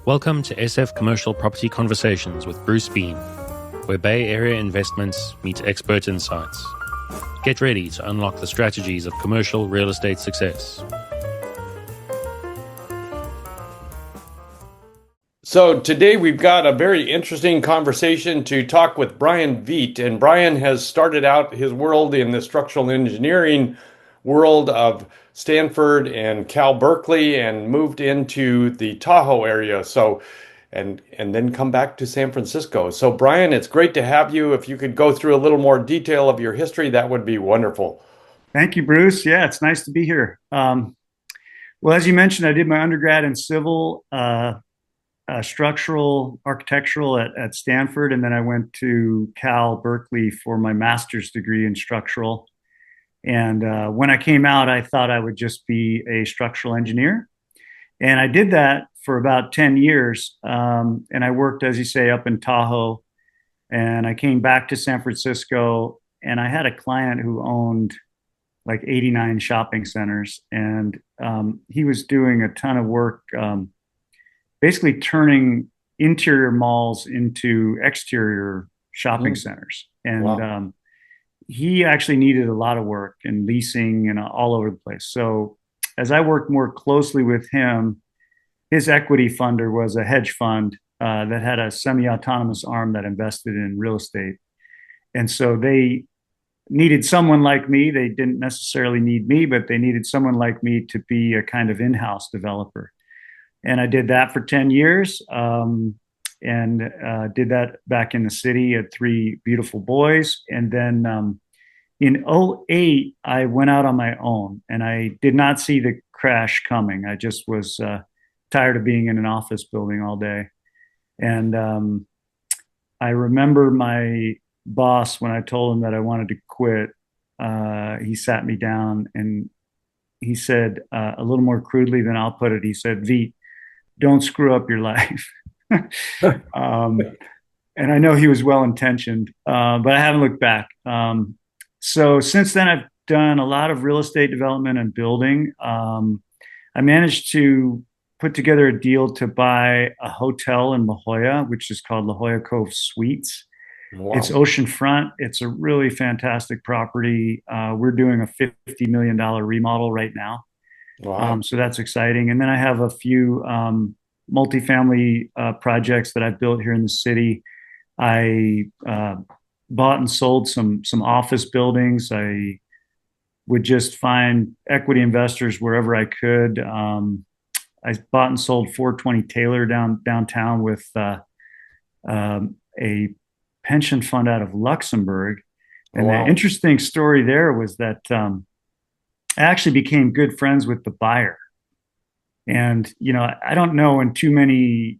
Welcome to SF Commercial Property Conversations with Bruce Bean, where Bay Area investments meet expert insights. Get ready to unlock the strategies of commercial real estate success. So today we've got a very interesting conversation to talk with Brian Veit. And Brian has started out his world in the structural engineering world of Stanford and Cal Berkeley and moved into the Tahoe area. And then come back to San Francisco. So Brian, it's great to have you. If you could go through a little more detail of your history, that would be wonderful. Thank you, Bruce. Yeah, it's nice to be here. Well, as you mentioned, I did my undergrad in civil, structural, architectural at Stanford, and then I went to Cal Berkeley for my master's degree in structural. And when I came out, I thought I would just be a structural engineer. And I did that for about 10 years. And I worked, as you say, up in Tahoe. And I came back to San Francisco, and I had a client who owned like 89 shopping centers. And he was doing a ton of work, basically turning interior malls into exterior shopping centers. And Wow. He actually needed a lot of work and leasing and all over the place. So as I worked more closely with him, his equity funder was a hedge fund that had a semi-autonomous arm that invested in real estate. And so they needed someone like me. They didn't necessarily need me, but they needed someone like me to be a kind of in-house developer. And I did that for 10 years and did that back in the city. Had three beautiful boys. And then in '08, I went out on my own, and I did not see the crash coming. I just was tired of being in an office building all day. And I remember my boss, when I told him that I wanted to quit, he sat me down and he said, a little more crudely than I'll put it, he said, "Veit, don't screw up your life." And I know he was well-intentioned, but I haven't looked back. So since then, I've done a lot of real estate development and building. I managed to put together a deal to buy a hotel in La Jolla, which is called La Jolla Cove Suites. Wow. It's oceanfront. It's a really fantastic property. We're doing a $50 million remodel right now. Wow. So that's exciting. And then I have a few multifamily projects that I've built here in the city. I bought and sold some office buildings. I would just find equity investors wherever I could. I bought and sold 420 Taylor downtown with a pension fund out of Luxembourg. And Wow. the interesting story there was that I actually became good friends with the buyer. And, I don't know in too many,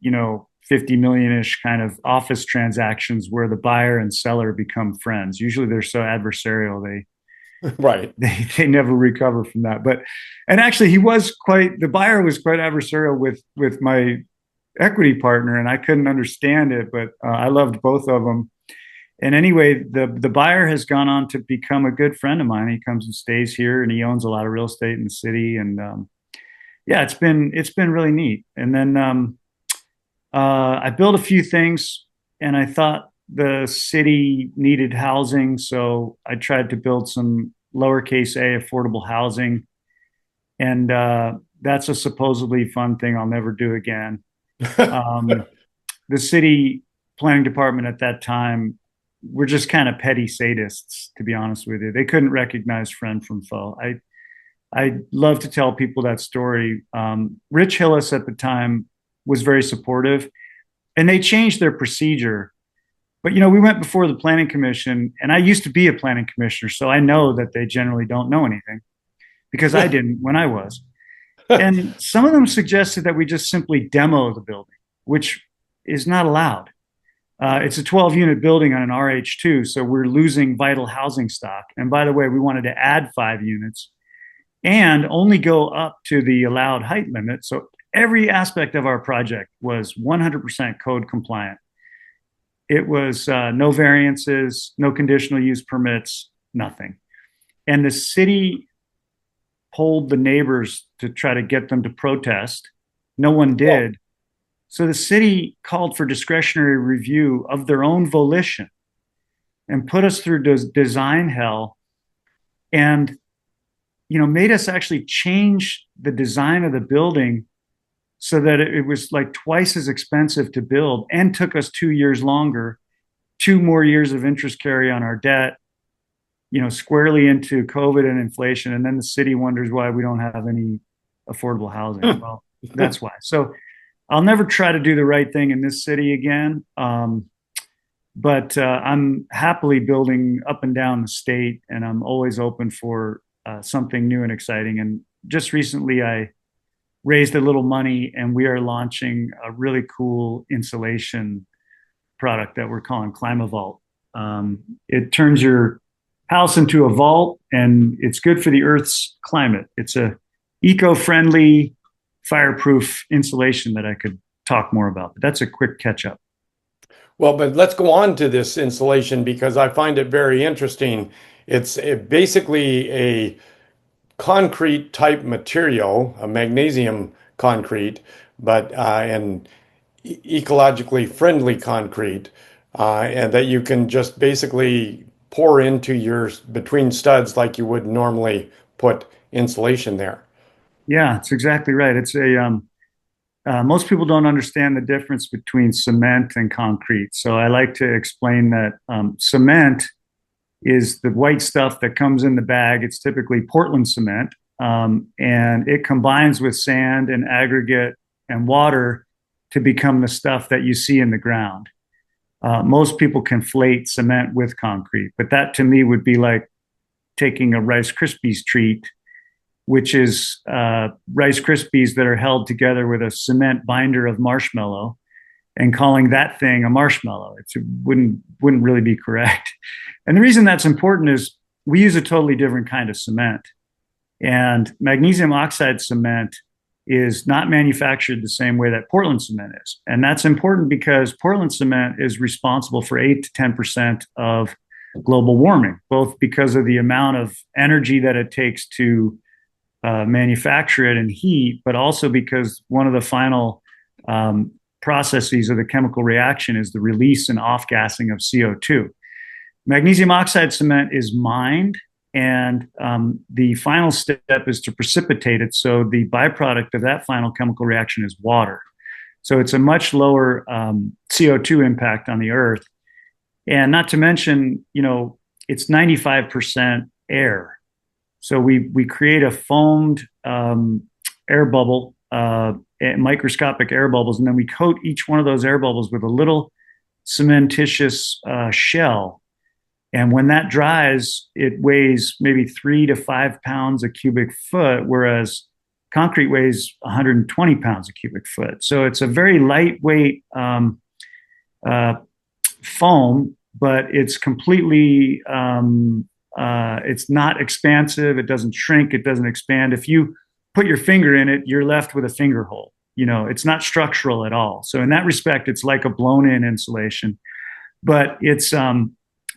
50 million-ish kind of office transactions where the buyer and seller become friends. Usually they're so adversarial, Right. they never recover from that. And actually the buyer was quite adversarial with my equity partner, and I couldn't understand it, but I loved both of them. And anyway, the buyer has gone on to become a good friend of mine. He comes and stays here, and he owns a lot of real estate in the city. And yeah, it's been really neat. And then I built a few things, and I thought the city needed housing, so I tried to build some lowercase a affordable housing. And that's a supposedly fun thing I'll never do again. The city planning department at that time were just kind of petty sadists, to be honest with you. They couldn't recognize friend from foe. I love to tell people that story. Rich Hillis at the time was very supportive, and they changed their procedure. But, we went before the planning commission, and I used to be a planning commissioner, so I know that they generally don't know anything because I didn't when I was. And some of them suggested that we just simply demo the building, which is not allowed. It's a 12-unit building on an RH2, so we're losing vital housing stock. And by the way, we wanted to add 5 units and only go up to the allowed height limit. So every aspect of our project was 100% code compliant. It was no variances, no conditional use permits, nothing. And the city polled the neighbors to try to get them to protest. No one did. So the city called for discretionary review of their own volition and put us through design hell, and made us actually change the design of the building so that it was like twice as expensive to build, and took us 2 years longer, 2 more years of interest carry on our debt, squarely into COVID and inflation. And then the city wonders why we don't have any affordable housing. Well, that's why. So I'll never try to do the right thing in this city again. But I'm happily building up and down the state, and I'm always open for something new and exciting. And just recently, I raised a little money, and we are launching a really cool insulation product that we're calling Clim-A-Vault. It turns your house into a vault, and it's good for the Earth's climate. It's a eco-friendly, fireproof insulation that I could talk more about, but that's a quick catch up. Well, but let's go on to this insulation because I find it very interesting. It's basically a concrete type material, a magnesium concrete, but and ecologically friendly concrete, and that you can just basically pour into your between studs like you would normally put insulation there. Yeah, it's exactly right. It's most people don't understand the difference between cement and concrete. So I like to explain that cement is the white stuff that comes in the bag. It's typically Portland cement, and it combines with sand and aggregate and water to become the stuff that you see in the ground. Most people conflate cement with concrete, but that to me would be like taking a Rice Krispies treat, which is Rice Krispies that are held together with a cement binder of marshmallow, and calling that thing a marshmallow. It wouldn't really be correct. And the reason that's important is we use a totally different kind of cement. And magnesium oxide cement is not manufactured the same way that Portland cement is. And that's important because Portland cement is responsible for 8 to 10% of global warming, both because of the amount of energy that it takes to manufacture it and heat, but also because one of the final processes of the chemical reaction is the release and off-gassing of CO2. Magnesium oxide cement is mined, and the final step is to precipitate it. So the byproduct of that final chemical reaction is water. So it's a much lower CO2 impact on the earth. And not to mention, it's 95% air. So we create a foamed air bubble, microscopic air bubbles, and then we coat each one of those air bubbles with a little cementitious shell. And when that dries, it weighs maybe 3 to 5 pounds a cubic foot, whereas concrete weighs 120 pounds a cubic foot. So it's a very lightweight foam, but it's completely it's not expansive. It doesn't shrink. It doesn't expand. If you put your finger in it, you're left with a finger hole. It's not structural at all. So in that respect, it's like a blown-in insulation, but it's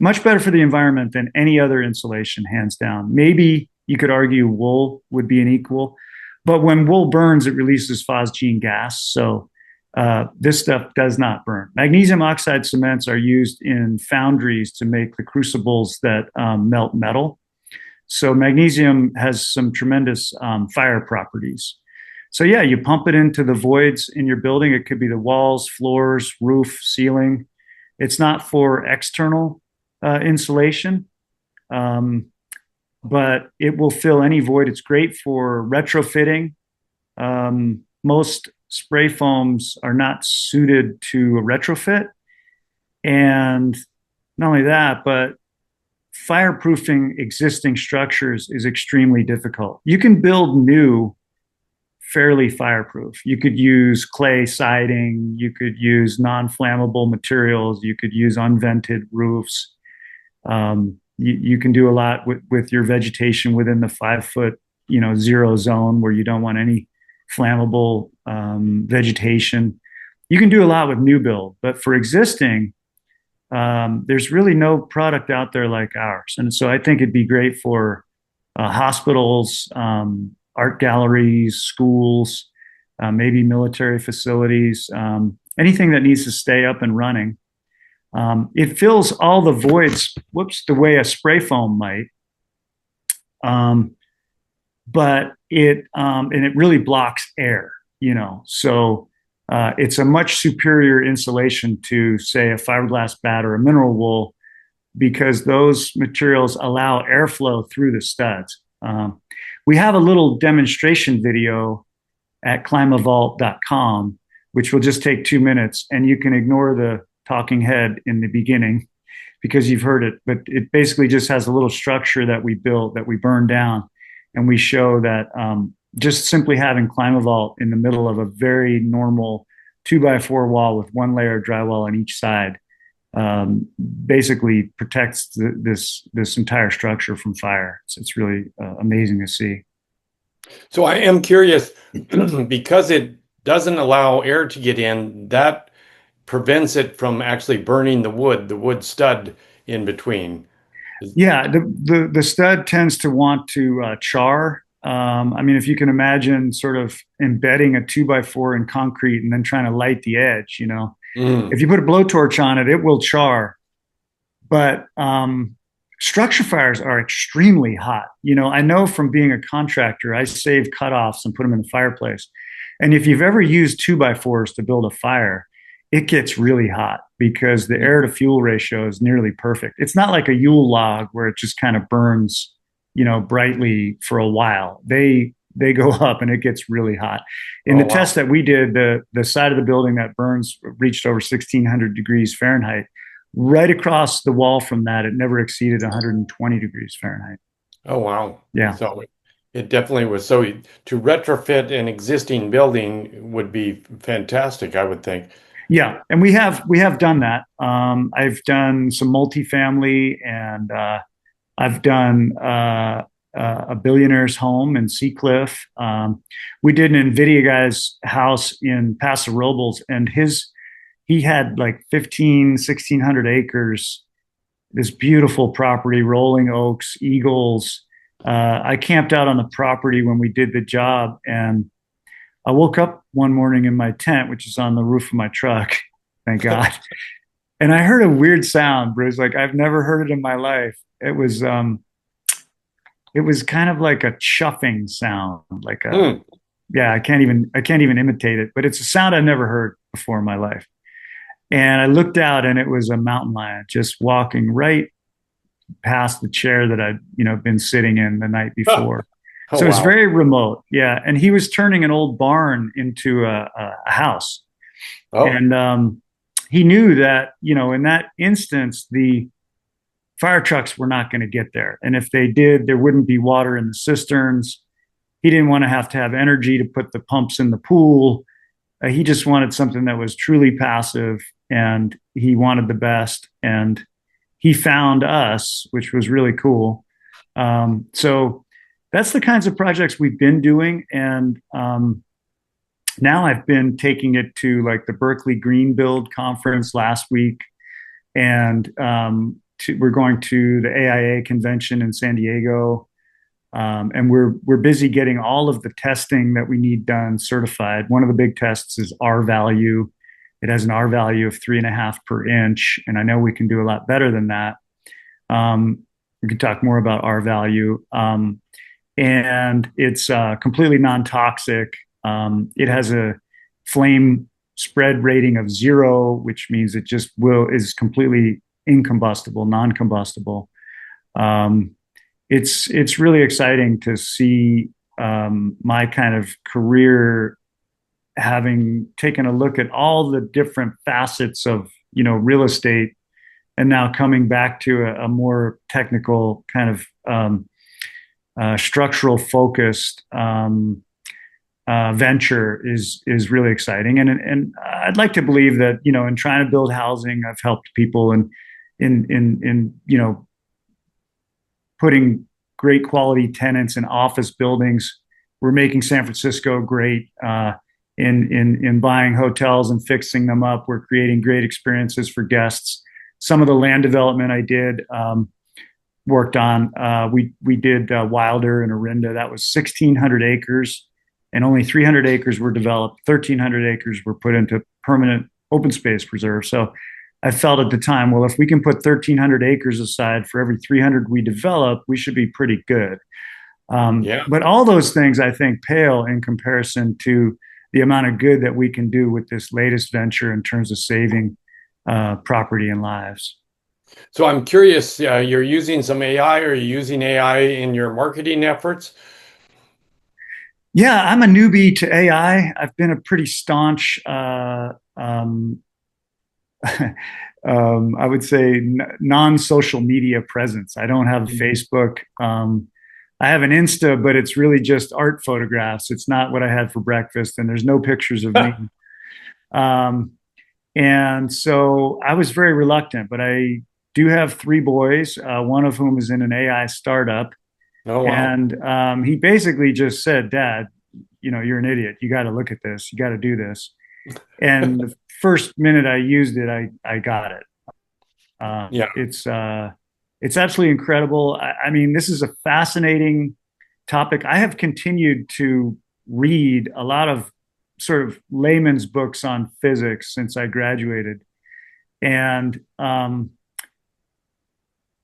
much better for the environment than any other insulation, hands down. Maybe you could argue wool would be an equal, but when wool burns, it releases phosgene gas. So this stuff does not burn. Magnesium oxide cements are used in foundries to make the crucibles that melt metal. So magnesium has some tremendous fire properties. So yeah, you pump it into the voids in your building. It could be the walls, floors, roof, ceiling. It's not for external insulation, but it will fill any void. It's great for retrofitting. Most spray foams are not suited to a retrofit. And not only that, but fireproofing existing structures is extremely difficult. You can build new fairly fireproof. You could use clay siding, you could use non-flammable materials, you could use unvented roofs. You can do a lot with your vegetation within the 5-foot, zero zone where you don't want any flammable vegetation. You can do a lot with new build, but for existing, there's really no product out there like ours. And so I think it'd be great for hospitals, art galleries, schools, maybe military facilities, anything that needs to stay up and running. It fills all the voids, the way a spray foam might. But it really blocks air, so it's a much superior insulation to, say, a fiberglass bat or a mineral wool, because those materials allow airflow through the studs. We have a little demonstration video at Clim-A-Vault.com, which will just take 2 minutes, and you can ignore the talking head in the beginning because you've heard it, but it basically just has a little structure that we built, that we burned down, and we show that just simply having Clim-A-Vault in the middle of a very normal 2x4 wall with one layer of drywall on each side basically protects this entire structure from fire. So it's really amazing to see. So I am curious, because it doesn't allow air to get in, that prevents it from actually burning the wood stud in between. Yeah, the stud tends to want to char. I mean, if you can imagine sort of embedding a 2x4 in concrete and then trying to light the edge, if you put a blowtorch on it, it will char. But structure fires are extremely hot. I know from being a contractor, I save cutoffs and put them in the fireplace. And if you've ever used 2x4s to build a fire, it gets really hot because the air to fuel ratio is nearly perfect. It's not like a Yule log where it just kind of burns, brightly for a while. They go up and it gets really hot. In the test that we did, the side of the building that burns reached over 1,600 degrees Fahrenheit. Right across the wall from that, it never exceeded 120 degrees Fahrenheit. Oh, wow. Yeah. So it definitely was. So to retrofit an existing building would be fantastic, I would think. Yeah, and we have done that. I've done some multifamily, and I've done a billionaire's home in Seacliff. We did an NVIDIA guy's house in Paso Robles, and he had like 1,600 acres, this beautiful property, rolling oaks, eagles. I camped out on the property when we did the job, and I woke up one morning in my tent, which is on the roof of my truck, thank God. And I heard a weird sound, Bruce, like I've never heard it in my life. It was kind of like a chuffing sound, like I can't even imitate it, but it's a sound I've never heard before in my life. And I looked out, and it was a mountain lion just walking right past the chair that I'd been sitting in the night before. Oh, so it's very remote. Yeah. And he was turning an old barn into a house. Oh. And he knew that, in that instance, the fire trucks were not going to get there. And if they did, there wouldn't be water in the cisterns. He didn't want to have energy to put the pumps in the pool. He just wanted something that was truly passive, and he wanted the best. And he found us, which was really cool. So that's the kinds of projects we've been doing. And now I've been taking it to like the Berkeley Green Build conference last week. And we're going to the AIA convention in San Diego. And we're busy getting all of the testing that we need done certified. One of the big tests is R value. It has an R value of 3.5 per inch. And I know we can do a lot better than that. We can talk more about R value. And it's completely non-toxic. It has a flame spread rating of 0, which means it just is completely incombustible, non-combustible. It's really exciting to see my kind of career having taken a look at all the different facets of real estate, and now coming back to a more technical kind of structural focused venture is really exciting. And I'd like to believe that, in trying to build housing, I've helped people in putting great quality tenants in office buildings. We're making San Francisco great in buying hotels and fixing them up. We're creating great experiences for guests. Some of the land development I did, worked on, we did Wilder and Orinda. That was 1,600 acres. and only 300 acres were developed. 1,300 acres were put into permanent open space preserve. So I felt at the time, well, if we can put 1,300 acres aside for every 300 we develop, we should be pretty good. Yeah. But all those things, I think, pale in comparison to the amount of good that we can do with this latest venture in terms of saving property and lives. So I'm curious, you're using some AI, or are you using AI in your marketing efforts? Yeah, I'm a newbie to AI. I've been a pretty staunch, I would say, non-social media presence. I don't have Facebook. I have an Insta, but it's really just art photographs. It's not what I had for breakfast, and there's no pictures of me. And so I was very reluctant, but I do have three boys, one of whom is in an AI startup. Oh, wow. And he basically just said, Dad, you're an idiot. You got to look at this. You got to do this. And the first minute I used it, I got it. Yeah. It's absolutely incredible. I mean, this is a fascinating topic. I have continued to read a lot of sort of layman's books on physics since I graduated. And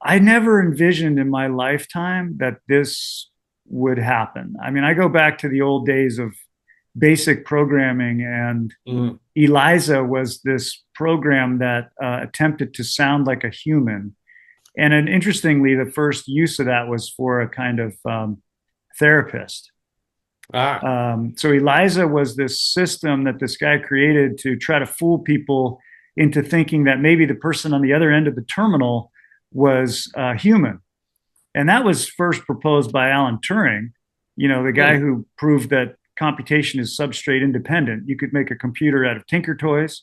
I never envisioned in my lifetime that this would happen. I mean, I go back to the old days of basic programming, and ELIZA was this program that attempted to sound like a human. And interestingly, the first use of that was for a kind of therapist. So ELIZA was this system that this guy created to try to fool people into thinking that maybe the person on the other end of the terminal was human. And that was first proposed by Alan Turing, the guy who proved that computation is substrate independent. You could make a computer out of Tinker Toys,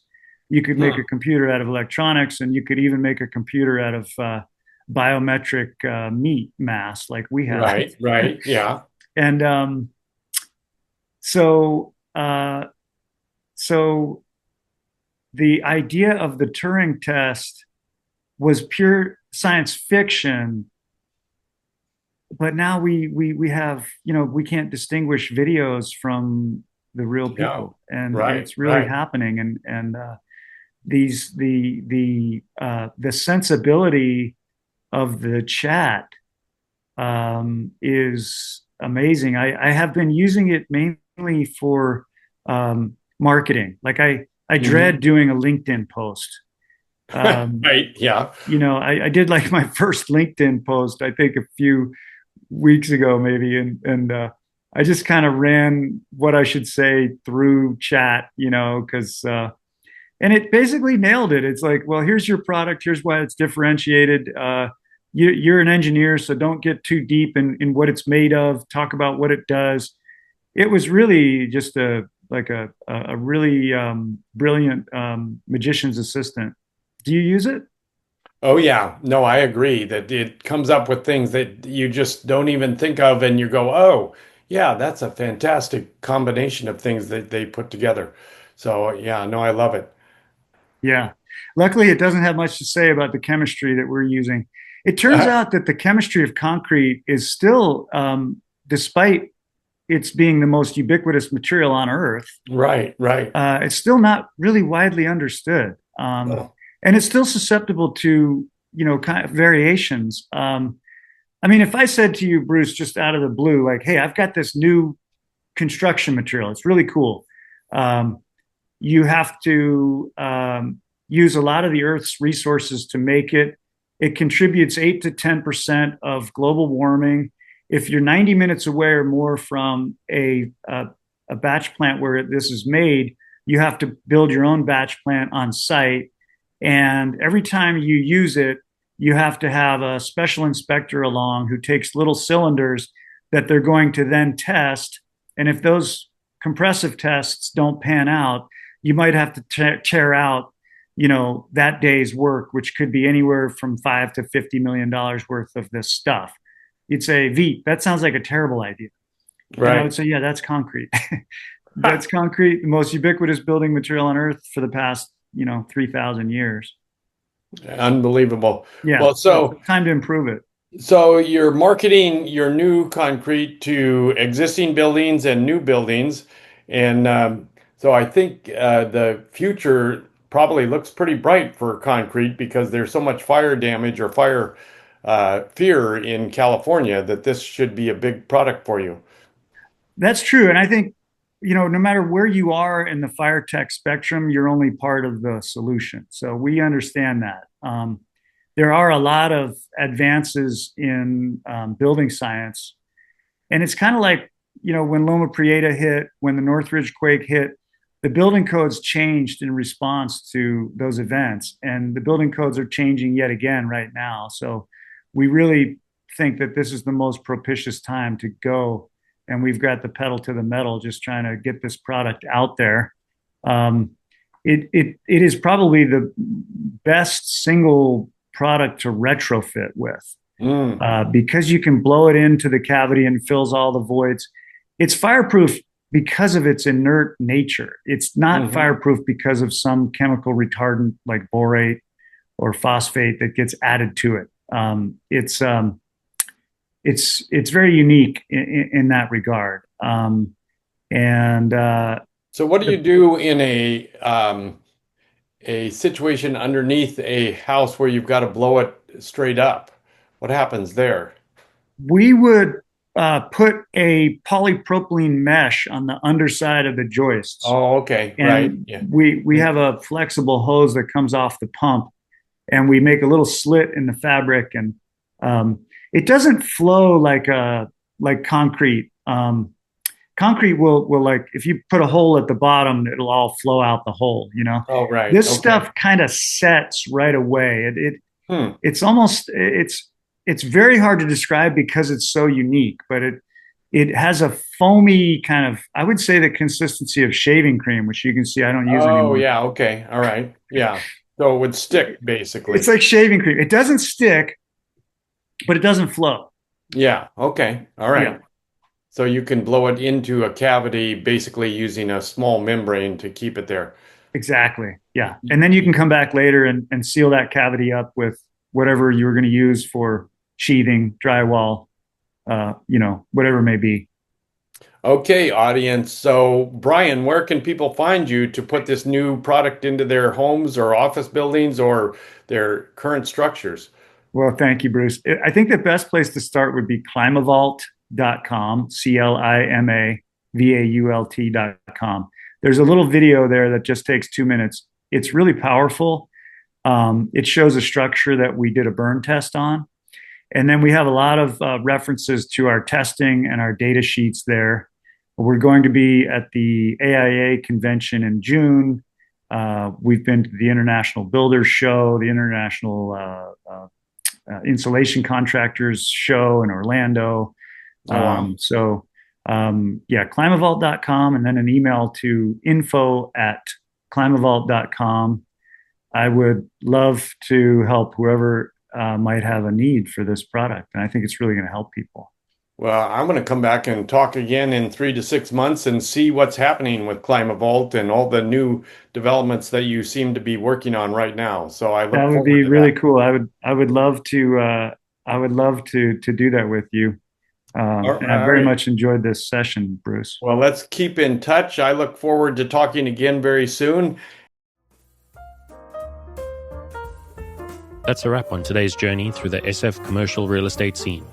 you could make a computer out of electronics, and you could even make a computer out of biometric meat mass like we have. Right, yeah. And so the idea of the Turing test was pure science fiction, but now we have, we can't distinguish videos from the real people, and it's really happening. And the sensibility of the chat is amazing. I have been using it mainly for marketing. Like I dread doing a LinkedIn post. Right, yeah. I did like my first LinkedIn post, I think a few weeks ago maybe, and I just kind of ran what I should say through chat, because and it basically nailed it. It's like, well, here's your product, here's why it's differentiated. You're an engineer, so don't get too deep in what it's made of. Talk about what it does. It was really just a really brilliant magician's assistant. Do you use it? Oh, yeah. No, I agree that it comes up with things that you just don't even think of, and you go, oh, yeah, that's a fantastic combination of things that they put together. So, yeah, no, I love it. Yeah. Luckily, it doesn't have much to say about the chemistry that we're using. It turns out that the chemistry of concrete is still, despite it's being the most ubiquitous material on Earth, right. It's still not really widely understood. And it's still susceptible to, kind of variations. I mean, if I said to you, Bruce, just out of the blue, like, hey, I've got this new construction material, it's really cool. You have to use a lot of the Earth's resources to make it. It contributes 8 to 10% of global warming. If you're 90 minutes away or more from a batch plant where this is made, you have to build your own batch plant on site. And every time you use it, you have to have a special inspector along who takes little cylinders that they're going to then test. And if those compressive tests don't pan out, you might have to tear out, that day's work, which could be anywhere from $5 to $50 million worth of this stuff. You'd say, Veit, that sounds like a terrible idea. Right. And I would say, yeah, that's concrete. That's concrete, the most ubiquitous building material on Earth for the past, 3,000 years. Unbelievable. Yeah. Well, so time to improve it. So you're marketing your new concrete to existing buildings and new buildings, and so I think the future probably looks pretty bright for concrete because there's so much fire damage or fire fear in California that this should be a big product for you. That's true. And I think, no matter where you are in the fire tech spectrum, you're only part of the solution. So we understand that. There are a lot of advances in building science. And it's kind of like, when Loma Prieta hit, when the Northridge quake hit, the building codes changed in response to those events. And the building codes are changing yet again right now. So we really think that this is the most propitious time to go. And we've got the pedal to the metal, just trying to get this product out there. It is probably the best single product to retrofit with because you can blow it into the cavity and fills all the voids. It's fireproof because of its inert nature. It's not fireproof because of some chemical retardant like borate or phosphate that gets added to it. It's very unique in that regard. So what do you do in a situation underneath a house where you've got to blow it straight up? What happens there? We would put a polypropylene mesh on the underside of the joists. Oh, okay, and right. Yeah. We have a flexible hose that comes off the pump, and we make a little slit in the fabric, and it doesn't flow like concrete. Concrete will like, if you put a hole at the bottom, it'll all flow out the hole, Oh, right. This Okay. stuff kind of sets right away. It's almost, it's very hard to describe because it's so unique, but it has a foamy kind of, I would say, the consistency of shaving cream, which you can see I don't use anymore. Oh, yeah. Okay. All right. Yeah. So it would stick basically. It's like shaving cream. It doesn't stick, but it doesn't flow. Yeah. Okay. All right. Yeah. So you can blow it into a cavity basically using a small membrane to keep it there. Exactly. Yeah. And then you can come back later and seal that cavity up with whatever you were going to use for sheathing, drywall, whatever it may be. Okay, audience. So, Brian, where can people find you to put this new product into their homes or office buildings or their current structures? Well, thank you, Bruce. I think the best place to start would be Clim-A-Vault.com, Climavault.com. There's a little video there that just takes 2 minutes. It's really powerful. It shows a structure that we did a burn test on. And then we have a lot of references to our testing and our data sheets there. We're going to be at the AIA convention in June. We've been to the International Builders Show, the International Insulation Contractors Show in Orlando. Climavault.com, and then an email to info@climavault.com. I would love to help whoever might have a need for this product. And I think it's really going to help people. Well, I'm going to come back and talk again in 3 to 6 months and see what's happening with Clim-A-Vault and all the new developments that you seem to be working on right now. So I look That would forward be to really that. cool. I would love to do that with you. And I very much enjoyed this session, Bruce. Well, let's keep in touch. I look forward to talking again very soon. That's a wrap on today's journey through the SF commercial real estate scene.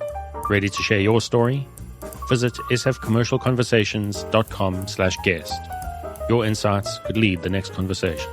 Ready to share your story? Visit sfcommercialconversations.com/guest. Your insights could lead the next conversation.